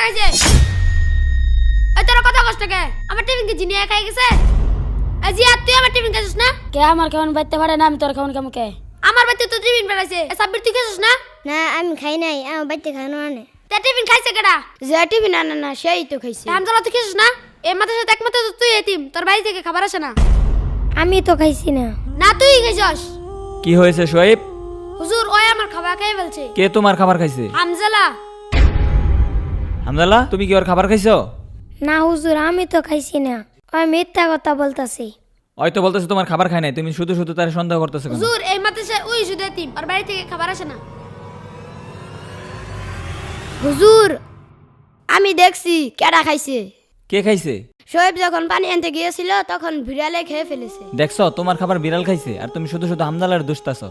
খাইছে? এই তোরা কথা কষ্ট কে? আমার টিফিন কি জিনিয়া খাই গেছে? আজি আর তুই আমার টিফিন খাইছিস না? কে আমার কেমন বাইতে পারে না, আমি তোর কেমন কেমন কে? আমার বাড়িতে তো টিফিন বেড়াইছে। সাব্বির তুই খাইছিস না? না আমি খাই নাই, আমার বাড়িতে খানো আনে। তে টিফিন খাইছে কেডা? যে টিফিন আনে না সেই তো খাইছে। হামজালা তুই খাইছিস না? এই মাথার সাথে একমাত্র তো তুই এতিম, তোর বাড়ি থেকে খাবার আসে না। আমি তো খাইছি না। না তুই খাইছস। কি হয়েছে শোয়েব? হুজুর ওই আমার খাবার খেয়ে ফেলছে। কে তোমার খাবার খাইছে? হামজালা। হামদাল্লাহ, তুমি কি ওর খাবার খাইছো? না হুজুর, আমি তো খাইছি না। ওই মিথ্যা কথা বলতাছি। হয়তো বলতেছে তোমার খাবার খায় নাই, তুমি শুধু শুধু তার সন্দেহ করতেছো কেন? হুজুর এই মাদ্রাসায় ওই শুধু এতিম, ওর বাড়ি থেকে খাবার আসে না। হুজুর আমি দেখছি কেডা খাইছে। কে খাইছে? শোয়েব যখন পানি আনতে গিয়েছিল তখন বিড়ালে খেয়ে ফেলেছে। দেখছো তোমার খাবার বিড়াল খাইছে, আর তুমি শুধু শুধু হামদাল্লাহর দুষ্টাছো।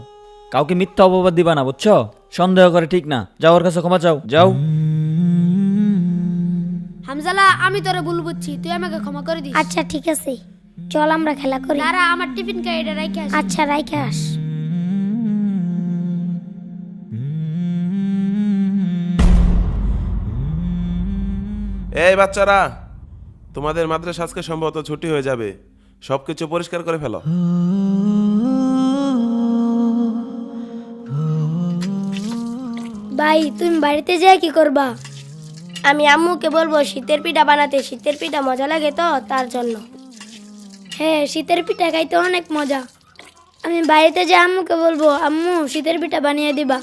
কাউকে মিথ্যা অপবাদ দিবা না, বুঝছো? সন্দেহ করে ঠিক না। যাও ওর কাছে ক্ষমা চাও, যাও। হামজালা আমি তোরে ভুল বুঝছি, তুই আমাকে ক্ষমা করে দিস। আচ্ছা ঠিক আছে, চল আমরা খেলা করি। দাঁড়া আমার টিফিন খাই এটা রাইখে আসি। আচ্ছা রাইখে আস। এই বাচ্চারা, তোমাদের মাদ্রাসা আজকে সম্ভবত ছুটি হয়ে যাবে। সবকিছু পরিষ্কার করে ফেলো। ভাই তুমি বাড়িতে যেয়ে কি করবা? আমি আম্মুকে বলবো শীতের পিঠা বানাতে, শীতের পিঠা মজা লাগে তো তার জন্য। হ্যাঁ শীতের পিঠা খাইতে অনেক মজা। আমি বাড়িতে যে আম্মুকে বলবো আম্মু শীতের পিঠা বানিয়ে দিবা।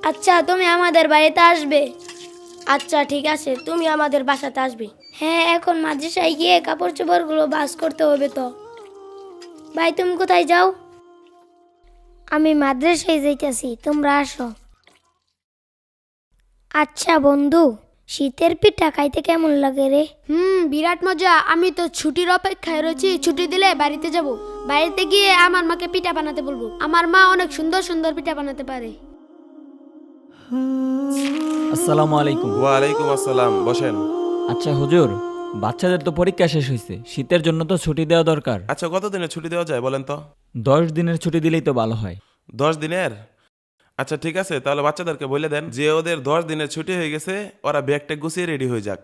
আচ্ছা তুমি আমাদের বাড়িতে আসবে? আচ্ছা ঠিক আছে, তুমি আমাদের বাসাতে আসবে। হ্যাঁ এখন মাদ্রাসায় গিয়ে কাপড় চোপড়গুলো ভাঁজ করতে হবে তো। ভাই তুমি কোথায় যাও? আমি মাদ্রাসায় যাইতেছি, তোমরা আসো। আচ্ছা বন্ধু, শীতের পিঠা খাইতে কেমন লাগে রে? বিরাট মজা। আমি তো ছুটির অপেক্ষায় রয়েছি, ছুটি দিলে বাড়িতে যাব। বাড়িতে গিয়ে আমার মাকে পিঠা বানাতে বলবো। আমার মা অনেক সুন্দর সুন্দর পিঠা বানাতে পারে। আসসালামু আলাইকুম। ওয়ালাইকুম আসসালাম, বসেন। আচ্ছা হুজুর, বাচ্চাদের তো পরীক্ষা শেষ হয়েছে, শীতের জন্য তো ছুটি দেওয়া দরকার। আচ্ছা কতদিনের ছুটি দেওয়া যায় বলেন তো? 10 দিনের ছুটি দিলেই তো ভালো হয়। 10 দিনের? আচ্ছা ঠিক আছে, তাহলে বাচ্চাদেরকে বলে দেন যে ওদের 10 দিনের ছুটি হয়ে গেছে, ওরা ব্যাগটা গুছিয়ে রেডি হয়ে যাক।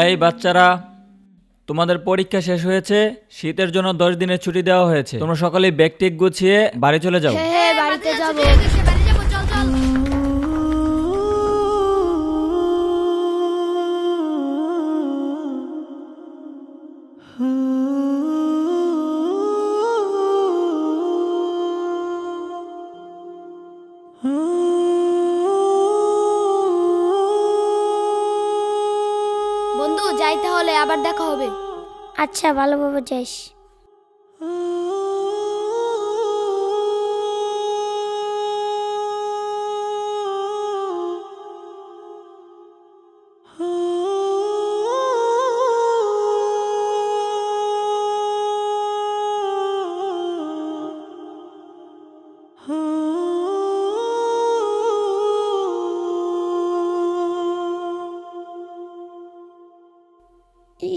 এই বাচ্চারা, তোমাদের পরীক্ষা শেষ হয়েছে, শীতের জন্য 10 দিনের ছুটি দেওয়া হয়েছে। তোমরা সকলেই ব্যাগ টেক গুছিয়ে বাড়ি চলে যাও। হ্যাঁ বাড়িতে যাব। বাড়ি যাবো, চল চল। বন্ধু যাইতে হলে আবার দেখা হবে। আচ্ছা ভালোভাবে যাইস।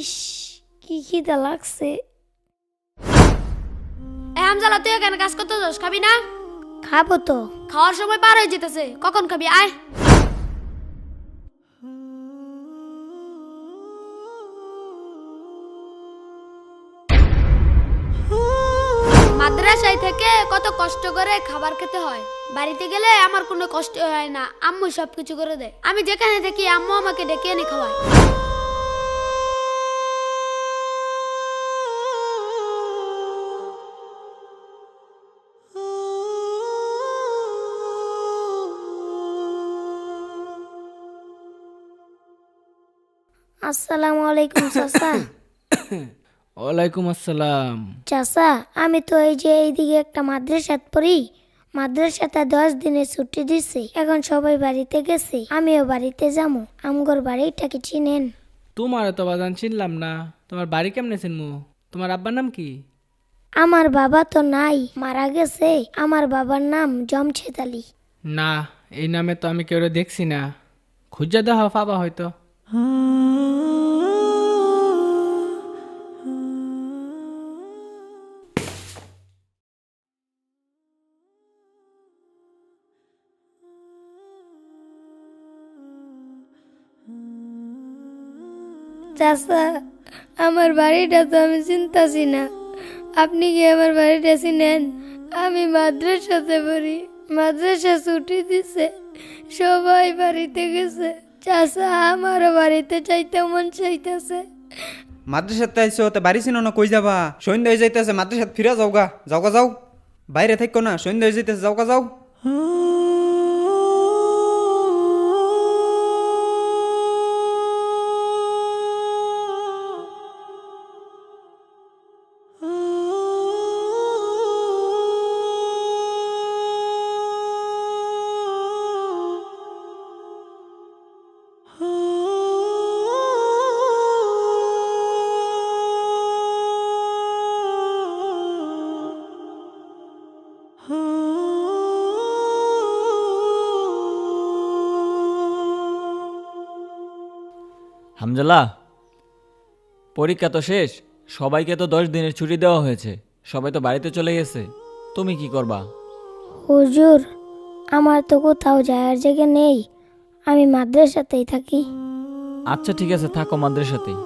ইস কি খিদা লাগছে। হামজালা তুই এখানে কাজ করতে যাস, খাবি না? খাবো তো। খাওয়ার সময় পার হয়ে যেতেছে, কখন খাবি? আয়। মাদ্রাসায় থেকে কত কষ্ট করে খাবার খেতে হয়, বাড়িতে গেলে আমার কোনো কষ্ট হয় না। আম্মু সবকিছু করে দেয়। আমি যেখানে থাকি আম্মু আমাকে ডেকে এনে খাওয়ায়। আসসালামু আলাইকুম চাচা। ওয়ালাইকুম আসসালাম। চাচা আমি তো এই যে এইদিকে একটা মাদ্রাসাত পড়ি, মাদ্রাসাতে 10 দিনের ছুটি দিছে। এখন সবাই বাড়িতে গেছে, আমিও বাড়িতে যাবো। আমগর বাড়িটা কি চিনেন? তোমার তো বাজান চিনলাম না। তোমার বাড়ি কেমনে চিনমু? তোমার আব্বার নাম কি? আমার বাবা তো নাই, মারা গেছে। আমার বাবার নাম জমছেদ আলী। না, এই নামে তো আমি কেউ দেখছি না। খুঁজা দেওয়া পাবা হয়তো। চাচা, আমার বাড়িটা তো আমি চিনতাছি না, আপনি কি আমার বাড়িটা চিনেন? আমি মাদ্রাসাতে পড়ি, মাদ্রাসা ছুটি দিছে, সবাই বাড়িতে গেছে। চাচা, আমারও বাড়িতে চাইতে মন চাইতেছে। মাদ্রাসাতে আইসো তো বাড়ি চিনো না, কই যাবা? সন্ধ্যা হয়ে যাইতেছে, মাদ্রাসাত ফিরে যাওগা, যাওগা যাও। বাইরে থাকো না, সন্ধ্যা হয়ে যাইতেছে, যাওগা যাও। হামজালা, পরীক্ষা তো শেষ, সবাইকে তো 10 দিনের ছুটি দেওয়া হয়েছে, সবাই তো বাড়িতে চলে গেছে, তুমি কি করবা? হুজুর, আমার তো কোথাও যাওয়ার জায়গা নেই, আমি মাদ্রাসাতেই থাকি। আচ্ছা ঠিক আছে, থাকো মাদ্রাসাতেই।